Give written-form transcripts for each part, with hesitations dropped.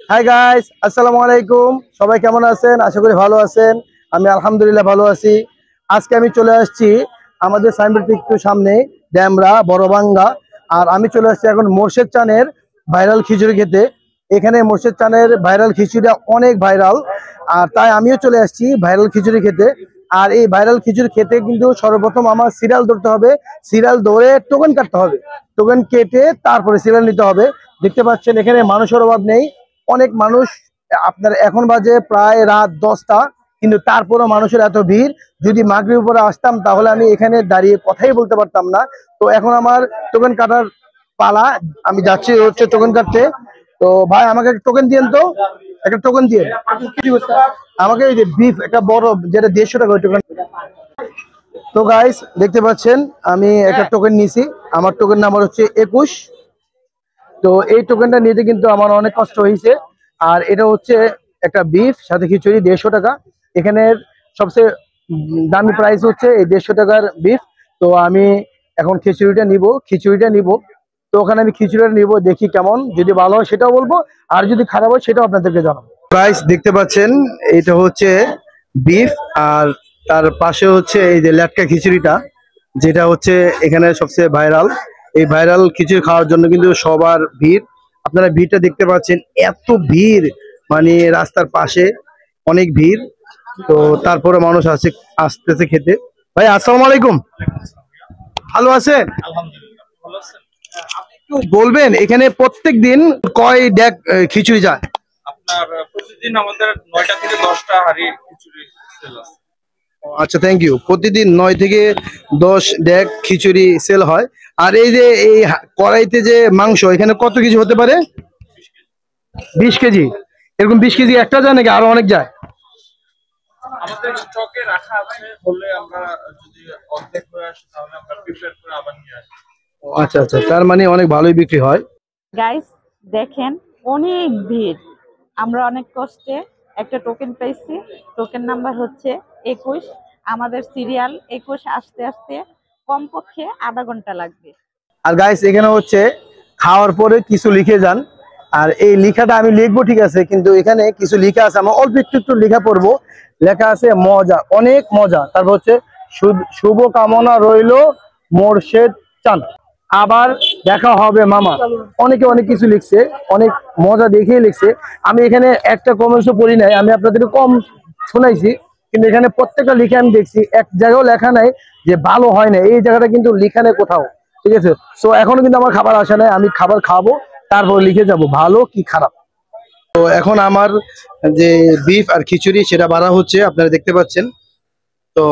Hi guys, আসসালামু আলাইকুম। সবাই কেমন আছেন? আশা করি ভালো আছেন। আমি আলহামদুলিল্লাহ ভালো আছি। আজকে আমি চলে আসছি আমাদের সাইনবোর্ড একটু সামনে, ড্যামরা বড়বাঙ্গা। আর আমি চলে আসছি এখন মোর্শেদ চানের ভাইরাল খিচুড়ি খেতে। এখানে মোর্শেদ চানের ভাইরাল খিচুড়িটা অনেক ভাইরাল, আর তাই আমিও চলে আসছি ভাইরাল খিচুড়ি খেতে। আর এই ভাইরাল খিচুড়ি খেতে কিন্তু সর্বপ্রথম আমার সিরিয়াল ধরতে হবে। সিরিয়াল ধরে টোকেন কাটতে হবে। টোকেন কেটে তারপরে সিরিয়াল নিতে হবে। দেখতে পাচ্ছেন এখানে মানুষের অভাব নেই, অনেক মানুষ। আপনার এখন বাজে প্রায় রাত 10টা, কিন্তু তারপরও মানুষের এত ভিড়। যদি মাগরিবের উপরে আসতাম তাহলে আমি এখানে দাঁড়িয়ে কথাই বলতে পারতাম না। তো এখন আমার টোকেন কাটার পালা। আমি যাচ্ছি হচ্ছে টোকেন কাটতে। তো ভাই আমাকে একটা টোকেন দিয়েন তো, একটা টোকেন দিয়ে। আমাকে এই যে বিফ একটা বড়, যেটা 150 টাকা ওই টোকেন। তো গাইস দেখতে পাচ্ছেন আমি একটা টোকেন নিয়েছি। আমার টোকেন নাম্বার হচ্ছে 21। তো এই টোকেনটা নিতে কিন্তু আমার অনেক কষ্ট হয়েছে। আর এটা হচ্ছে একটা বিফ সাথে খিচুড়ি, 150 টাকা। এখানের সবচেয়ে দামি প্রাইস হচ্ছে এই 150 টাকার বিফ। তো আমি এখন খিচুড়িটা নিব। তো ওখানে আমি খিচুড়িটা নিব, দেখি কেমন। যদি ভালো হয় সেটাও বলবো, আর যদি খারাপ হয় সেটাও আপনাদেরকে জানাবো। প্রাইস দেখতে পাচ্ছেন, এটা হচ্ছে বিফ। আর তার পাশে হচ্ছে এই যে লেটকা খিচুড়িটা, যেটা হচ্ছে এখানে সবচেয়ে ভাইরাল। এই ভাইরাল খিচুড়ি খাওয়ার জন্য কিন্তু সবার ভিড়। আপনারা ভিড়টা দেখতে পাচ্ছেন, এত ভিড়, মানে রাস্তার পাশে অনেক ভিড়। তো তারপরে মানুষ আসতেছে খেতে। ভাই আসসালামু আলাইকুম, ভালো আছেন? আপনি একটু বলবেন এখানে প্রত্যেক দিন কয় ডেক খিচুড়ি যায়? আপনার প্রতিদিন আমাদের 9টা থেকে 10টা হাঁড়ি খিচুড়ি সেল আছে। আচ্ছা, থ্যাংক ইউ। প্রতিদিন 9 থেকে 10 ডেক খিচুড়ি সেল হয়। আর এই যে এই কড়াইতে যে মাংস, এখানে কত কেজি হতে পারে? 20 কেজি। এরকম 20 কেজি একটা যায় নাকি আরো অনেক যায়? আমাদের স্টকে রাখা আছে, বললে আমরা যদি অর্ধেক হয়ে আসে তাহলে আমরা প্রিপেয়ার করে আবার নিয়ে আসি। আচ্ছা আচ্ছা, তার মানে অনেক ভালোই বিক্রি হয়। গাইস দেখেন, অনেক ভিড়। আমরা অনেক কষ্টে একটা টোকেন পেয়েছি। টোকেন নাম্বার হচ্ছে 21। আমাদের সিরিয়াল 21 আসতে আসতে কমপক্ষে আধা ঘন্টা লাগবে। আর গাইস এখানে হচ্ছে খাওয়ার পরে কিছু লিখে যান। আর এই লেখাটা আমি লিখবো, ঠিক আছে, কিন্তু এখানে কিছু লেখা আছে, আমরা অল্প একটু একটু লেখা পড়বো। লেখা আছে মজা, অনেক মজা। তারপর হচ্ছে শুভ কামনা রইলো মোর্শেদ চান, আবার দেখা হবে মামা। অনেকে অনেক কিছু লিখছে, অনেক মজা দেখিয়ে লিখছে। আমি এখানে একটা কমেন্টসও পড়ি নাই, আমি আপনাদের কম শোনাইছি। কিন্তু এখানে প্রত্যেকটা লিখে আমি দেখছি, এক জায়গাও লেখা নাই যে ভালো হয় না। এই জায়গাটা কিন্তু লিখা নেই কোথাও, ঠিক আছে। সো এখনো কিন্তু আমার খাবার আসে নাই, আমি খাবার খাবো, তারপর লিখে যাব ভালো কি খারাপ। তো এখন আমার যে বিফ আর খিচুড়ি সেটা বাড়া হচ্ছে, আপনারা দেখতে পাচ্ছেন। তো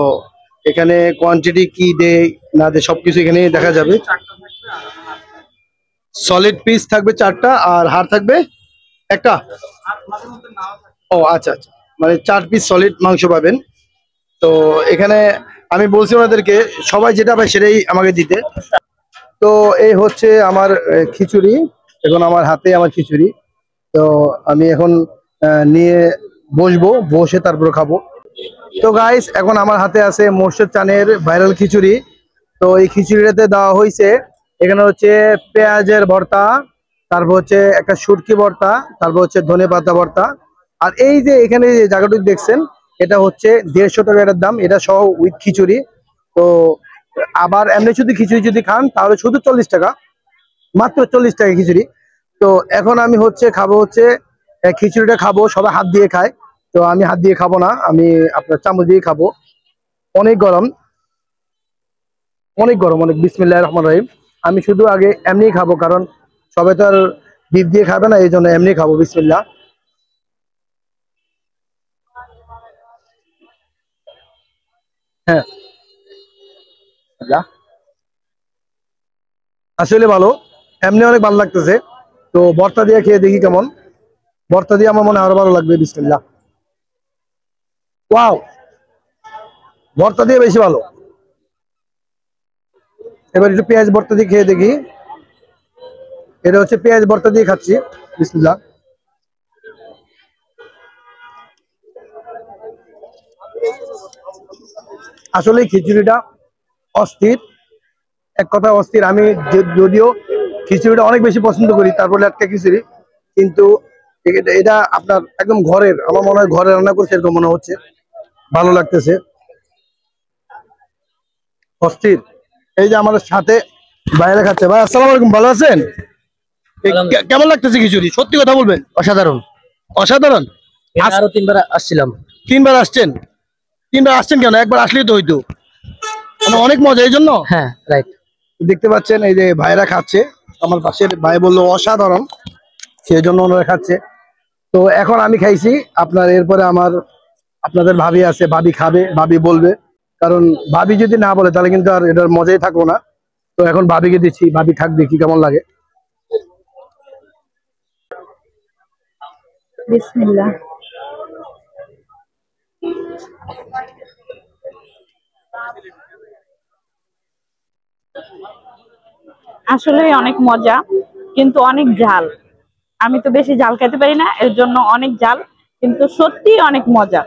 এখানে কোয়ান্টিটি কি দেয় না দেয় সবকিছু এখানে দেখা যাবে। সলিড পিস থাকবে 4টা, আর হাড় থাকবে একটা। ও আচ্ছা আচ্ছা, মানে 4 পিস সলিড মাংস পাবেন। তো এখানে আমি বলছি ওনাদেরকে সবাই যেটা পায় সেটাই আমাকে দিতে। তো এই হচ্ছে আমার খিচুড়ি। এখন আমার হাতে আমার খিচুড়ি। তো আমি এখন নিয়ে বসবো, বসে তারপর খাবো। তো গাইস এখন আমার হাতে আছে মোর্শেদ চানের ভাইরাল খিচুড়ি। তো এই খিচুড়িটাতে দেওয়া হয়েছে, এখানে হচ্ছে পেঁয়াজের ভর্তা, তারপর হচ্ছে একটা শুটকি ভর্তা, তারপর হচ্ছে ধনে পাতা ভর্তা। আর এই যে এখানে যে জায়গাটুকু দেখছেন, এটা হচ্ছে 150 টাকা এটার দাম, এটা সহ উইথ খিচুড়ি। তো আবার এমনি শুধু খিচুড়ি যদি খান তাহলে শুধু 40 টাকা, মাত্র 40 টাকা খিচুড়ি। তো এখন আমি হচ্ছে খাবো হচ্ছে খিচুড়িটা খাবো, সবাই হাত দিয়ে খায়। তো আমি হাত দিয়ে খাবো না, আমি আপনার চামচ দিয়ে খাবো। অনেক গরম, অনেক গরম, অনেক। বিসমিল্লাহির রহমানির রহিম। আমি শুধু আগে এমনি খাবো, কারণ সবাই তো আর বিফ দিয়ে খাবে না, এই জন্য এমনি খাবো। বিসমিল্লাহ। হ্যাঁ, আসলে ভালো, এমনি অনেক ভালো লাগতেছে। তো ভর্তা দিয়ে খেয়ে দেখি কেমন। ভর্তা দিয়ে আমার মনে হয় আরো ভালো লাগবে। বিসমিল্লাহ। ওয়াও, ভর্তা দিয়ে বেশি ভালো। এবার একটু পেঁয়াজ ভর্তা দিয়ে খেয়ে দেখি। এটা হচ্ছে পেঁয়াজ ভর্তা দিয়ে খাচ্ছি। বিসমিল্লাহ। আসলে খিচুড়িটা অস্থির, এক কথা অস্থির। আমি যদিও খিচুড়িটা অনেক বেশি পছন্দ করি, তারপর লেটকা খিচুড়ি, কিন্তু এটা এটা আপনার একদম ঘরের, আমার মনে হয় ঘরে রান্না করছে এরকম মনে হচ্ছে, ভালো লাগতেছে, অস্থির। এই যে আমাদের সাথে বাইরে খাচ্ছে। ভাই আসসালামু আলাইকুম, ভালো আছেন? কেমন লাগতেছে খিচুড়ি, সত্যি কথা বলবেন? অসাধারণ। অসাধারণ। আরো 3বার আসছিলাম। 3বার আসছেন? 3বার আসছেন কেন? একবার আসলেই তো হইতো। মানে অনেক মজা এই জন্য। হ্যাঁ, রাইট। দেখতে পাচ্ছেন এই যে ভাইরা খাচ্ছে, আমার পাশের ভাই বললো অসাধারণ, সেই জন্য ওনারা খাচ্ছে। তো এখন আমি খাইছি, আপনার এরপরে আপনাদের ভাবি আছে, ভাবি খাবে, ভাবি বলবে, কারণ ভাবি যদি না বলে তাহলে কিন্তু আর এটার মজাই থাকবো না। তো এখন ভাবিকে দিচ্ছি, ভাবি খাক, দেখি কেমন লাগে। বিসমিল্লাহ। আসলে অনেক মজা, কিন্তু অনেক ঝাল। আমি তো বেশি ঝাল খেতে পারি না, এর জন্য অনেক ঝাল, কিন্তু সত্যি অনেক মজা।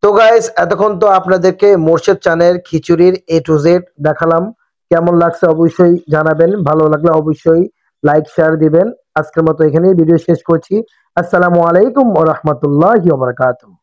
তো গাইস, এতক্ষণ তো আপনাদেরকে মোর্শেদ চানের খিচুড়ির A to Z দেখালাম। কেমন লাগছে অবশ্যই জানাবেন, ভালো লাগলে অবশ্যই লাইক শেয়ার দিবেন। আজকের মতো এখানেই ভিডিও শেষ করছি। আসসালামু আলাইকুম ওয়া রাহমাতুল্লাহি ওয়া বারাকাতুহু।